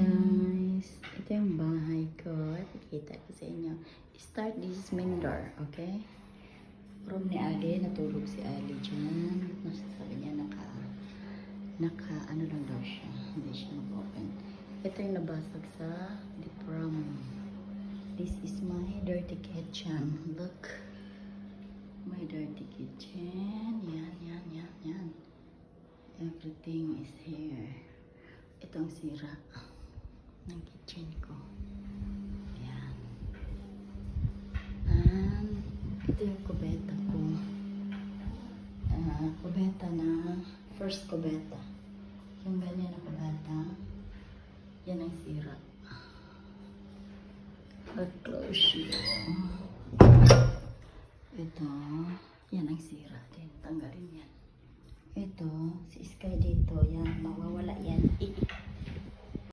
guys, ito yung bahay ko. Ipakita ko sa inyo. Start, this is main door, okay? Room ni Ali, natulog si Ali dyan. Sabi niya ano lang daw siya. Hindi siya mag-open. Ito yung nabasag sa dipram. This is my dirty kitchen. Look. My dirty kitchen. Yan. Everything is here. Itong sira ng kitchen ko. Ayan. And ito yung kubeta ko. Kubeta na first kubeta. Yung ganyan na kubeta. Yan ang sira. Close yun. Ito. Yan ang sira din. Tanggalin yan. Ito, si Sky dito, yan, mawawala yan.